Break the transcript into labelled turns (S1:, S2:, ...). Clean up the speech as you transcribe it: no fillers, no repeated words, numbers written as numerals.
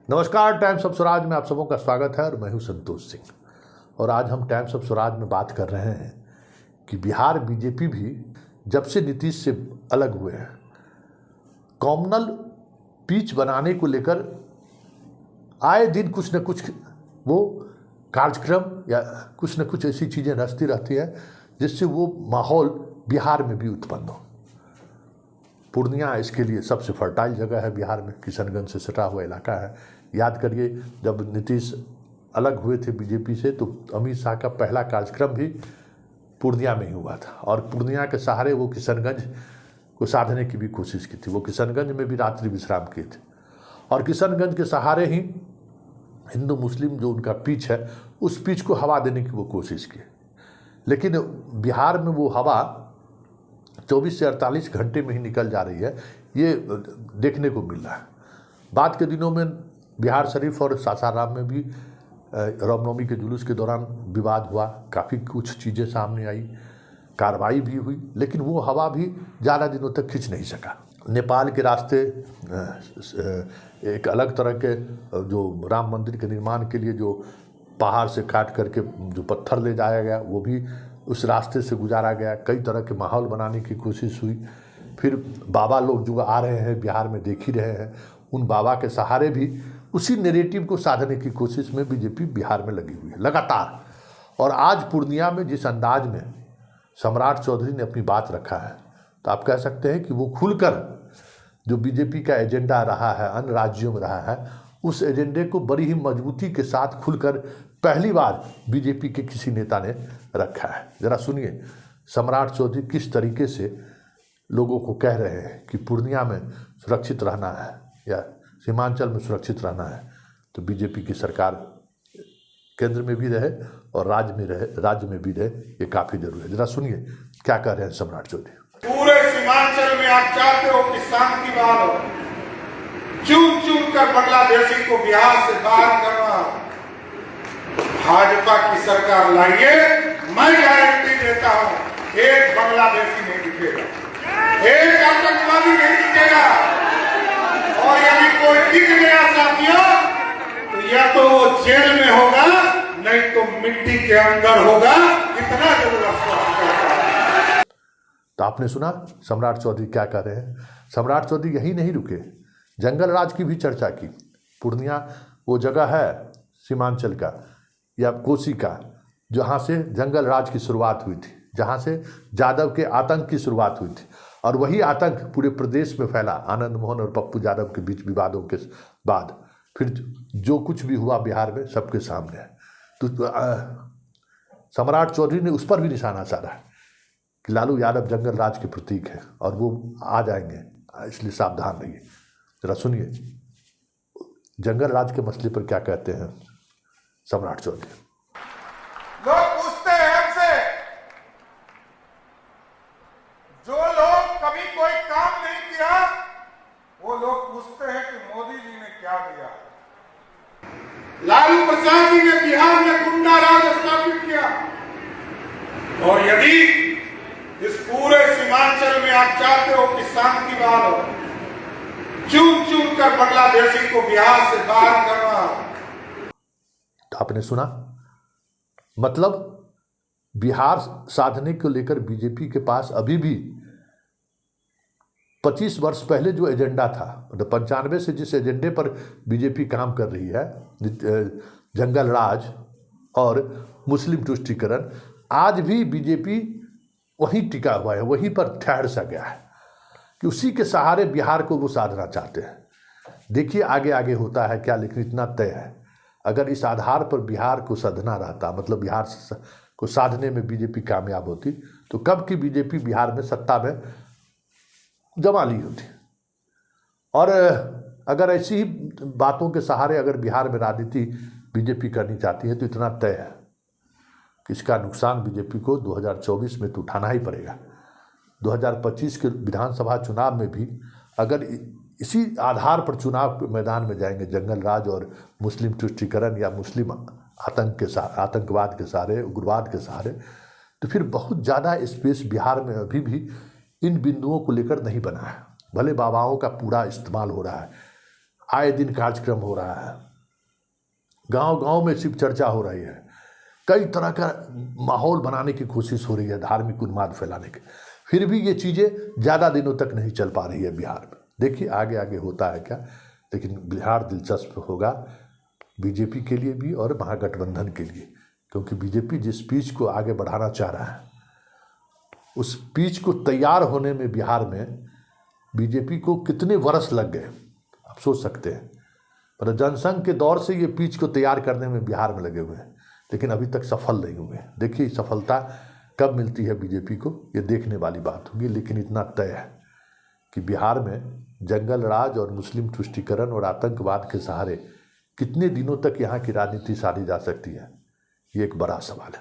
S1: नमस्कार, times of Swaraj में आप सबों का स्वागत है और मैं हूं संतोष सिंह। और आज हम टाइम्स ऑफ स्वराज में बात कर रहे हैं कि बिहार बीजेपी भी जब से नीतीश से अलग हुए हैं, कॉमनल पिच बनाने को लेकर आए दिन कुछ न कुछ वो कार्यक्रम या कुछ न कुछ ऐसी चीज़ें रचती रहती हैं जिससे वो माहौल बिहार में भी उत्पन्न हो। पूर्णिया इसके लिए सबसे फर्टाइल जगह है बिहार में, किशनगंज से सटा हुआ इलाका है। याद करिए, जब नीतीश अलग हुए थे बीजेपी से तो अमित शाह का पहला कार्यक्रम भी पूर्णिया में ही हुआ था और पूर्णिया के सहारे वो किशनगंज को साधने की भी कोशिश की थी। वो किशनगंज में भी रात्रि विश्राम किए थे और किशनगंज के सहारे ही हिंदू मुस्लिम जो उनका पिच है उस पिच को हवा देने की वो कोशिश की। लेकिन बिहार में वो हवा 24 से 48 घंटे में ही निकल जा रही है, ये देखने को मिल रहा है। बाद के दिनों में बिहार शरीफ और सासाराम में भी रामनवमी के जुलूस के दौरान विवाद हुआ, काफ़ी कुछ चीज़ें सामने आई, कार्रवाई भी हुई, लेकिन वो हवा भी ज़्यादा दिनों तक खींच नहीं सका। नेपाल के रास्ते एक अलग तरह के जो राम मंदिर के निर्माण के लिए जो पहाड़ से काट करके जो पत्थर ले जाया गया वो भी उस रास्ते से गुजारा गया। कई तरह के माहौल बनाने की कोशिश हुई। फिर बाबा लोग जो आ रहे हैं बिहार में देख ही रहे हैं, उन बाबा के सहारे भी उसी नैरेटिव को साधने की कोशिश में बीजेपी बिहार में लगी हुई है लगातार। और आज पूर्णिया में जिस अंदाज में सम्राट चौधरी ने अपनी बात रखा है, तो आप कह सकते हैं कि वो खुलकर जो बीजेपी का एजेंडा रहा है, अन्य राज्यों में रहा है, उस एजेंडे को बड़ी ही मजबूती के साथ खुलकर पहली बार बीजेपी के किसी नेता ने रखा है। ज़रा सुनिए सम्राट चौधरी किस तरीके से लोगों को कह रहे हैं कि पूर्णिया में सुरक्षित रहना है या सीमांचल में सुरक्षित रहना है तो बीजेपी की सरकार केंद्र में भी रहे और राज्य में भी रहे, ये काफ़ी जरूरी है। ज़रा सुनिए क्या कह रहे हैं सम्राट चौधरी।
S2: पूरे सीमांचल में आप चाहते हो कि शांति बहाल हो, चुन चुन कर बांग्लादेशी को बिहार से बाहर करना। भाजपा की सरकार लाइए, मैं गारंटी देता हूं एक बांग्लादेशी नहीं टिकेगा, एक आतंकवादी नहीं टिकेगा। और यदि कोई टिक गया साथियों तो या तो वो जेल में होगा नहीं तो मिट्टी के अंदर होगा। इतना जरूरत है।
S1: तो आपने सुना सम्राट चौधरी क्या कह रहे हैं। सम्राट चौधरी यही नहीं रुके, जंगल राज की भी चर्चा की। पूर्णिया वो जगह है सीमांचल का या कोसी का जहाँ से जंगल राज की शुरुआत हुई थी, जहाँ से यादव के आतंक की शुरुआत हुई थी और वही आतंक पूरे प्रदेश में फैला। आनंद मोहन और पप्पू यादव के बीच विवादों के बाद फिर जो कुछ भी हुआ बिहार में सबके सामने है। तो सम्राट चौधरी ने उस पर भी निशाना साधा कि लालू यादव जंगल राज के प्रतीक है और वो आ जाएंगे, इसलिए सावधान रहिए। जरा सुनिए जंगल राज के मसले पर क्या कहते हैं सम्राट चौधरी।
S2: लोग पूछते हैं हमसे, जो लोग कभी कोई काम नहीं किया वो लोग पूछते हैं कि मोदी जी ने क्या दिया। लालू प्रसाद जी ने बिहार में गुंडा राज स्थापित किया और यदि इस पूरे सीमांचल में आप चाहते हो कि शांति बहाल हो, चुन चुन कर बांग्लादेशी को बिहार से बाहर करना।
S1: तो आपने सुना, मतलब बिहार साधने को लेकर बीजेपी के पास अभी भी 25 वर्ष पहले जो एजेंडा था, मतलब 95 से जिस एजेंडे पर बीजेपी काम कर रही है, जंगल राज और मुस्लिम तुष्टीकरण, आज भी बीजेपी वहीं टिका हुआ है, वहीं पर ठहर सा गया है कि उसी के सहारे बिहार को वो साधना चाहते हैं। देखिए आगे आगे होता है क्या, लेकिन इतना तय है अगर इस आधार पर बिहार को साधना रहता, मतलब बिहार को साधने में बीजेपी कामयाब होती तो कब की बीजेपी बिहार में सत्ता में जमा ली होती। और अगर ऐसी ही बातों के सहारे अगर बिहार में राजनीति बीजेपी करनी चाहती है तो इतना तय है कि इसका नुकसान बीजेपी को 2024 में तो उठाना ही पड़ेगा। 2025 के विधानसभा चुनाव में भी अगर इसी आधार पर चुनाव के मैदान में जाएंगे, जंगल राज और मुस्लिम तुष्टीकरण या मुस्लिम आतंकवाद के सहारे, उग्रवाद के सहारे, तो फिर बहुत ज़्यादा स्पेस बिहार में अभी भी इन बिंदुओं को लेकर नहीं बना है। भले बाबाओं का पूरा इस्तेमाल हो रहा है, आए दिन कार्यक्रम हो रहा है, गांव गांव में सिर्फ चर्चा हो रही है, कई तरह का माहौल बनाने की कोशिश हो रही है धार्मिक उन्माद फैलाने की, फिर भी ये चीज़ें ज़्यादा दिनों तक नहीं चल पा रही है बिहार में। देखिए आगे आगे होता है क्या, लेकिन बिहार दिलचस्प होगा बीजेपी के लिए भी और महागठबंधन के लिए, क्योंकि बीजेपी जिस पीच को आगे बढ़ाना चाह रहा है उस पीच को तैयार होने में बिहार में बीजेपी को कितने वर्ष लग गए आप सोच सकते हैं। पर जनसंघ के दौर से ये पीच को तैयार करने में बिहार में लगे हुए हैं, लेकिन अभी तक सफल नहीं हुए। देखिए सफलता कब मिलती है बीजेपी को, ये देखने वाली बात होगी। लेकिन इतना तय है कि बिहार में जंगल राज और मुस्लिम तुष्टीकरण और आतंकवाद के सहारे कितने दिनों तक यहाँ की राजनीति साधी जा सकती है, ये एक बड़ा सवाल है।